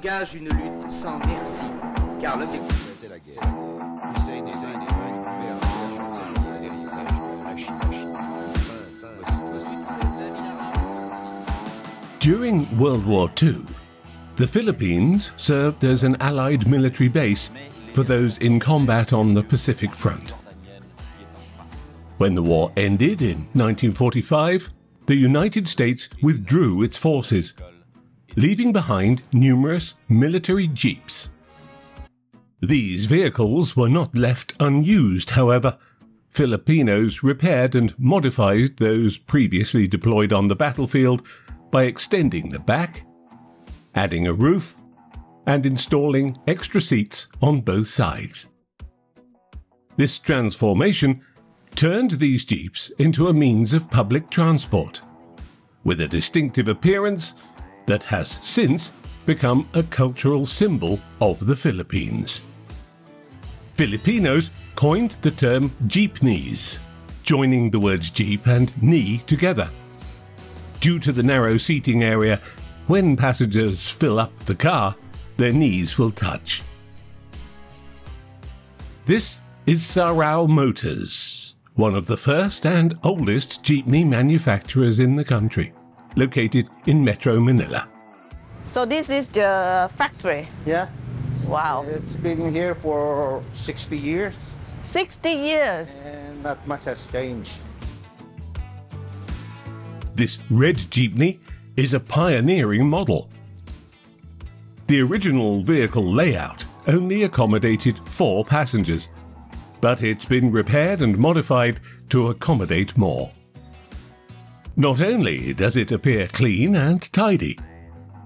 Gage une lutte sans merci, car l'objectif c'est la guerre. Hussein est un des vainqueurs de l'héritage de la Chine. During World War II, the Philippines served as an Allied military base for those in combat on the Pacific Front. When the war ended in 1945, the United States withdrew its forces, leaving behind numerous military jeeps. These vehicles were not left unused, however. Filipinos repaired and modified those previously deployed on the battlefield by extending the back, adding a roof, and installing extra seats on both sides. This transformation turned these jeeps into a means of public transport, with a distinctive appearance that has since become a cultural symbol of the Philippines. Filipinos coined the term Jeepneys, joining the words jeep and knee together. Due to the narrow seating area, when passengers fill up the car, their knees will touch. This is Sarao Motors, one of the first and oldest jeepney manufacturers in the country, located in Metro Manila. So this is the factory? Yeah. Wow. It's been here for 60 years. 60 years? And not much has changed. This red jeepney is a pioneering model. The original vehicle layout only accommodated 4 passengers, but it's been repaired and modified to accommodate more. Not only does it appear clean and tidy,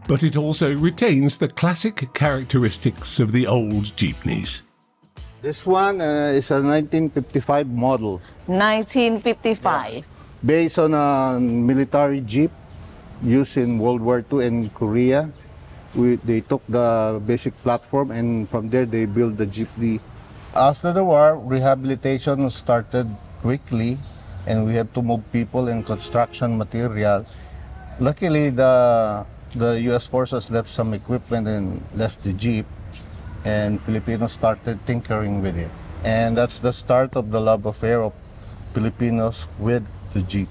but it also retains the classic characteristics of the old jeepneys. This one is a 1955 model. 1955. Yeah. Based on a military jeep used in World War II in Korea. They took the basic platform and from there they built the jeepney. After the war, rehabilitation started quickly and we have to move people and construction material. Luckily, the U.S. forces left some equipment and left the jeep, and Filipinos started tinkering with it. And that's the start of the love affair of Filipinos with the jeep.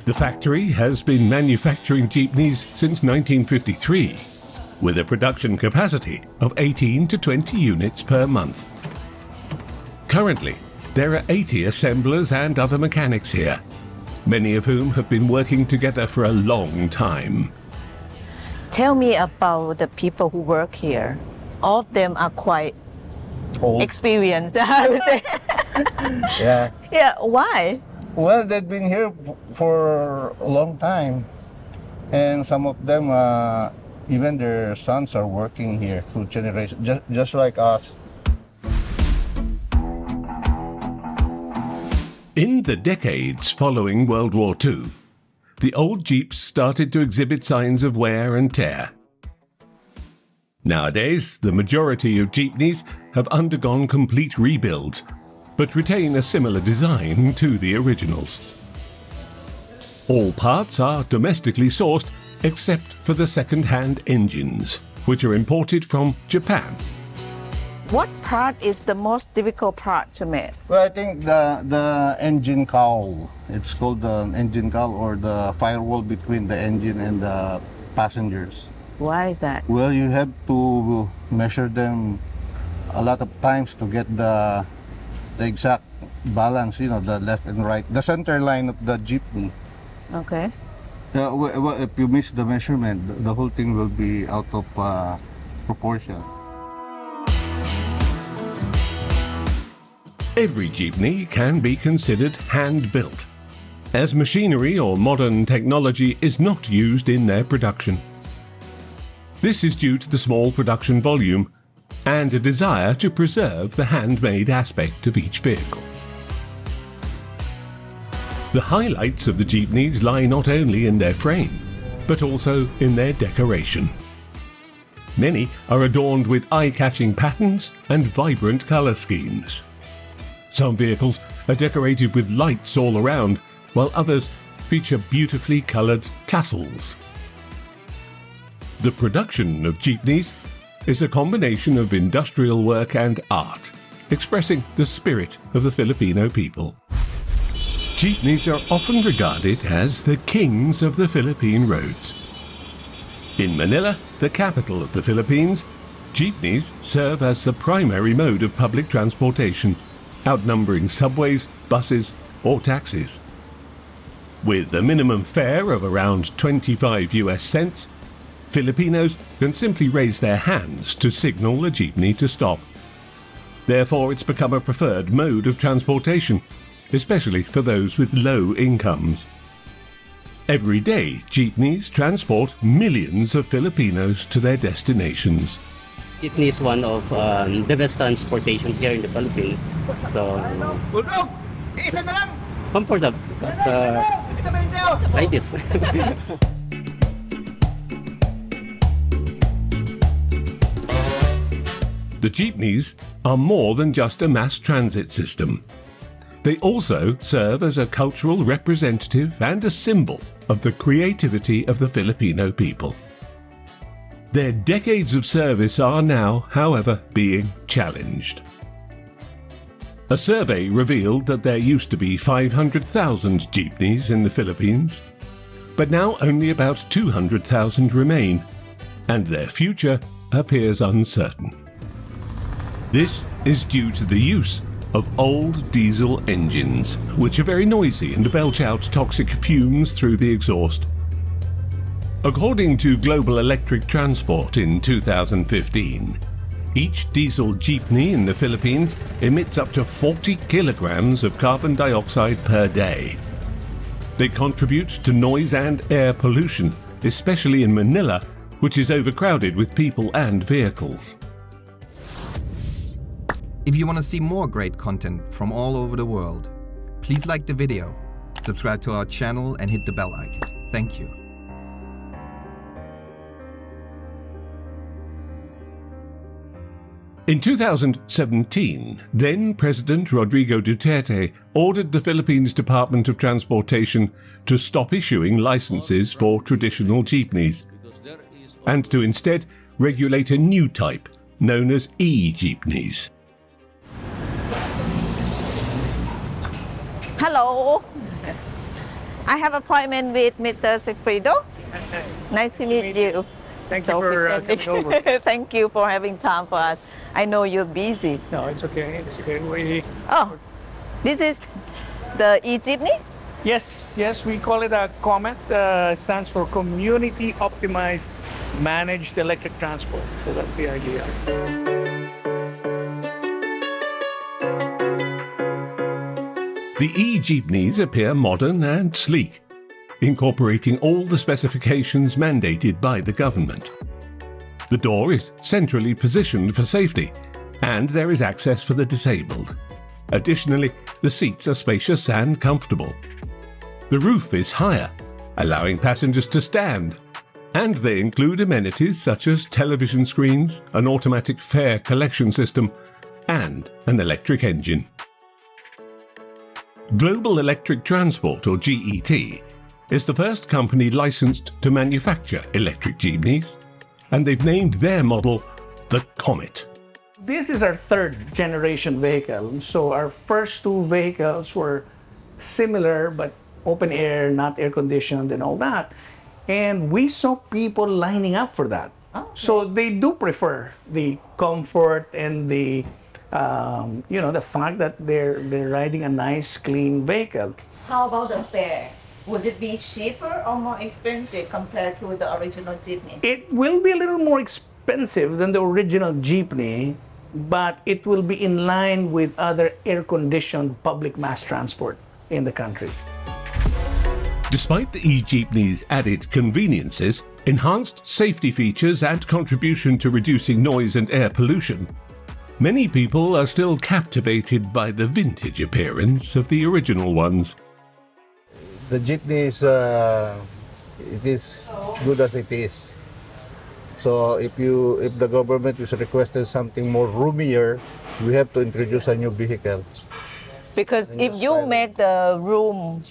The factory has been manufacturing jeepneys since 1953, with a production capacity of 18 to 20 units per month. Currently, there are 80 assemblers and other mechanics here, many of whom have been working together for a long time. Tell me about the people who work here. All of them are quite Old. experienced, I would say. Yeah. Yeah, why? Well, they've been here for a long time. And some of them, even their sons are working here through generations, just like us. In the decades following World War II, the old jeeps started to exhibit signs of wear and tear. Nowadays, the majority of jeepneys have undergone complete rebuilds, but retain a similar design to the originals. All parts are domestically sourced except for the second-hand engines, which are imported from Japan. What part is the most difficult part to make? Well, I think the engine cowl. It's called the engine cowl, or the firewall between the engine and the passengers. Why is that? Well, you have to measure them a lot of times to get the exact balance, you know, the left and right, the center line of the jeepney. Okay. Well, if you miss the measurement, the whole thing will be out of proportion. Every jeepney can be considered hand-built, as machinery or modern technology is not used in their production. This is due to the small production volume and a desire to preserve the handmade aspect of each vehicle. The highlights of the jeepneys lie not only in their frame, but also in their decoration. Many are adorned with eye-catching patterns and vibrant colour schemes. Some vehicles are decorated with lights all around, while others feature beautifully coloured tassels. The production of jeepneys is a combination of industrial work and art, expressing the spirit of the Filipino people. Jeepneys are often regarded as the kings of the Philippine roads. In Manila, the capital of the Philippines, jeepneys serve as the primary mode of public transportation, outnumbering subways, buses, or taxis. With a minimum fare of around 25 US cents, Filipinos can simply raise their hands to signal a jeepney to stop. Therefore, it's become a preferred mode of transportation, especially for those with low incomes. Every day, jeepneys transport millions of Filipinos to their destinations. Jeepney is one of the best transportation here in the Philippines. So, comfortable, but like this. The jeepneys are more than just a mass transit system. They also serve as a cultural representative and a symbol of the creativity of the Filipino people. Their decades of service are now, however, being challenged. A survey revealed that there used to be 500,000 jeepneys in the Philippines, but now only about 200,000 remain, and their future appears uncertain. This is due to the use of old diesel engines, which are very noisy and belch out toxic fumes through the exhaust. According to Global Electric Transport in 2015, each diesel jeepney in the Philippines emits up to 40 kilograms of carbon dioxide per day. They contribute to noise and air pollution, especially in Manila, which is overcrowded with people and vehicles. If you want to see more great content from all over the world, please like the video, subscribe to our channel and hit the bell icon. Thank you. In 2017, then President Rodrigo Duterte ordered the Philippines Department of Transportation to stop issuing licenses for traditional jeepneys and to instead regulate a new type known as e-jeepneys. Hello. I have appointment with Mr. Sigfrido. Nice to meet you. Thank you for coming over. Thank you for having time for us. I know you're busy. No, it's okay. It's okay. Oh, this is the e-jeepney? Yes, we call it a COMET. Stands for Community Optimized Managed Electric Transport. So that's the idea. The e-jeepneys appear modern and sleek, incorporating all the specifications mandated by the government. The door is centrally positioned for safety, and there is access for the disabled. Additionally, the seats are spacious and comfortable. The roof is higher, allowing passengers to stand, and they include amenities such as television screens, an automatic fare collection system, and an electric engine. Global Electric Transport, or GET, is the first company licensed to manufacture electric jeepneys, and they've named their model the Comet. This is our third generation vehicle. So our first two vehicles were similar, but open air, not air conditioned and all that. And we saw people lining up for that. Okay. So they do prefer the comfort and the the fact that they're riding a nice, clean vehicle. How about the fare? Would it be cheaper or more expensive compared to the original jeepney? It will be a little more expensive than the original jeepney, but it will be in line with other air-conditioned public mass transport in the country. Despite the e-jeepney's added conveniences, enhanced safety features and contribution to reducing noise and air pollution, many people are still captivated by the vintage appearance of the original ones. The jeepney is it is good as it is. So if the government is requesting something more roomier, we have to introduce a new vehicle. Because if you make the room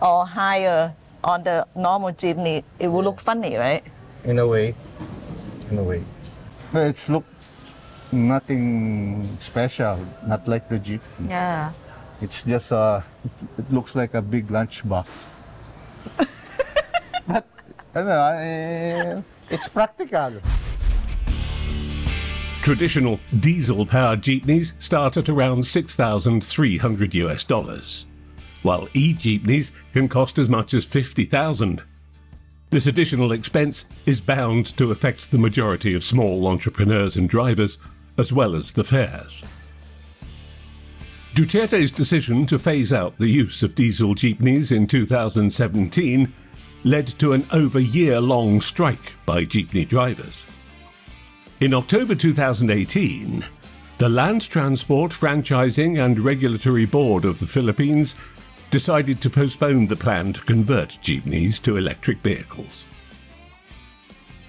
or higher on the normal jeepney, it will look funny, right? In a way. in a way. But it's look nothing special, not like the Jeep. Yeah. It's just it looks like a big lunchbox. But it's practical. Traditional diesel-powered Jeepneys start at around $6,300, while e-Jeepneys can cost as much as $50,000. This additional expense is bound to affect the majority of small entrepreneurs and drivers, as well as the fares. Duterte's decision to phase out the use of diesel Jeepneys in 2017 led to an over-year-long strike by Jeepney drivers. In October 2018, the Land Transport, Franchising and Regulatory Board of the Philippines decided to postpone the plan to convert Jeepneys to electric vehicles.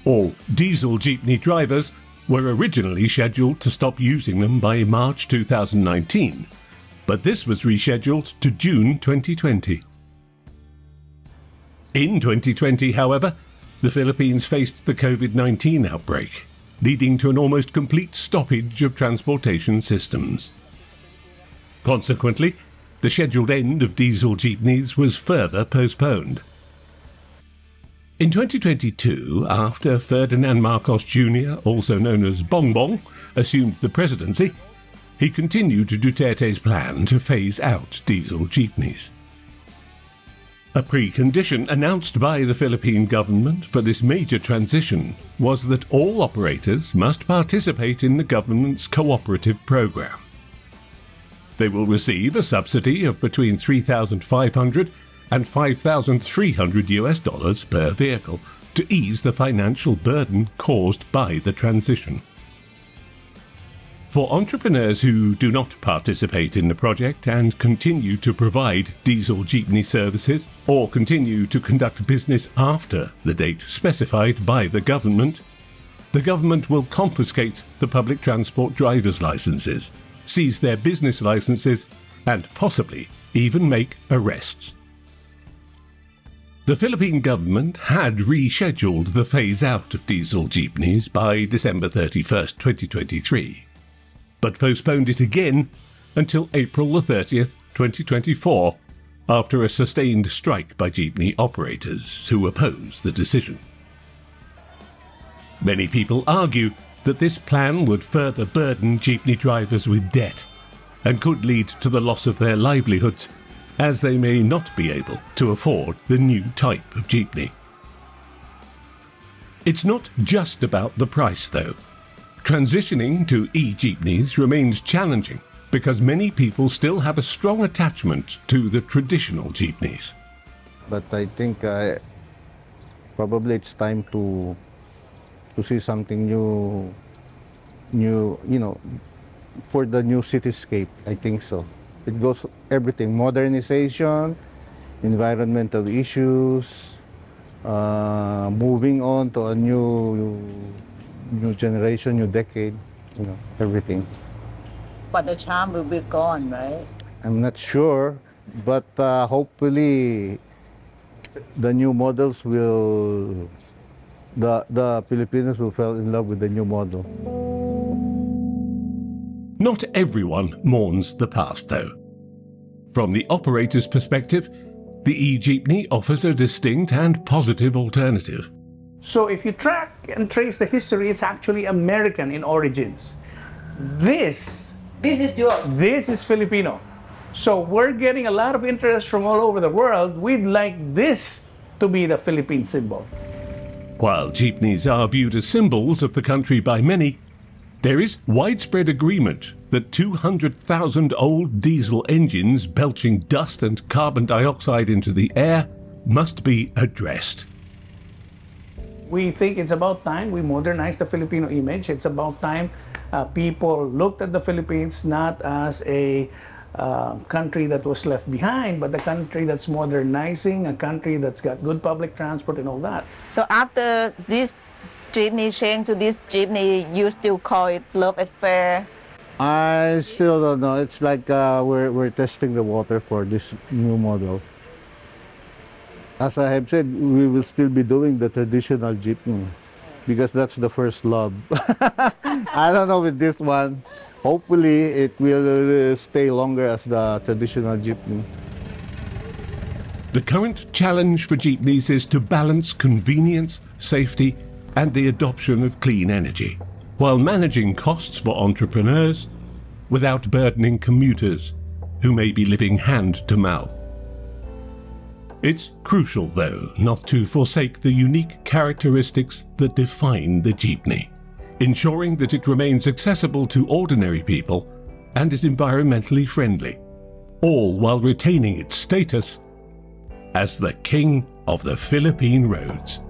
All diesel Jeepney drivers were originally scheduled to stop using them by March 2019, but this was rescheduled to June 2020. In 2020, however, the Philippines faced the COVID-19 outbreak, leading to an almost complete stoppage of transportation systems. Consequently, the scheduled end of diesel Jeepneys was further postponed. In 2022, after Ferdinand Marcos Jr., also known as Bongbong, assumed the presidency, he continued Duterte's plan to phase out diesel Jeepneys. A precondition announced by the Philippine government for this major transition was that all operators must participate in the government's cooperative program. They will receive a subsidy of between $3,500 and $5,300 per vehicle to ease the financial burden caused by the transition. For entrepreneurs who do not participate in the project and continue to provide diesel Jeepney services or continue to conduct business after the date specified by the government will confiscate the public transport driver's licenses, seize their business licenses, and possibly even make arrests. The Philippine government had rescheduled the phase-out of diesel Jeepneys by December 31st, 2023, but postponed it again until April the 30th, 2024, after a sustained strike by Jeepney operators who oppose the decision. Many people argue that this plan would further burden Jeepney drivers with debt and could lead to the loss of their livelihoods, as they may not be able to afford the new type of Jeepney. It's not just about the price, though. Transitioning to e-Jeepneys remains challenging because many people still have a strong attachment to the traditional Jeepneys. But I think probably it's time to see something new, you know, for the new cityscape. I think so. It goes everything: modernization, environmental issues, moving on to a new generation, new decade, you know, everything. But the charm will be gone, right? I'm not sure, but hopefully the new models will, the Filipinos will fall in love with the new model. Not everyone mourns the past, though. From the operator's perspective, the e-Jeepney offers a distinct and positive alternative. So if you track and trace the history, it's actually American in origins. This is yours. This is Filipino. So we're getting a lot of interest from all over the world. We'd like this to be the Philippine symbol. While Jeepneys are viewed as symbols of the country by many, there is widespread agreement that 200,000 old diesel engines belching dust and carbon dioxide into the air must be addressed. We think it's about time we modernize the Filipino image. It's about time people looked at the Philippines not as a country that was left behind, but a country that's modernizing, a country that's got good public transport and all that. So after this Jeepney change to this Jeepney, you still call it love affair? I still don't know. It's like we're testing the water for this new model. As I have said, we will still be doing the traditional Jeepney. because that's the first love. I don't know with this one. Hopefully, it will stay longer as the traditional jeepney. The current challenge for jeepneys is to balance convenience, safety, and the adoption of clean energy, while managing costs for entrepreneurs without burdening commuters who may be living hand to mouth. It's crucial, though, not to forsake the unique characteristics that define the jeepney, ensuring that it remains accessible to ordinary people and is environmentally friendly, all while retaining its status as the king of the Philippine roads.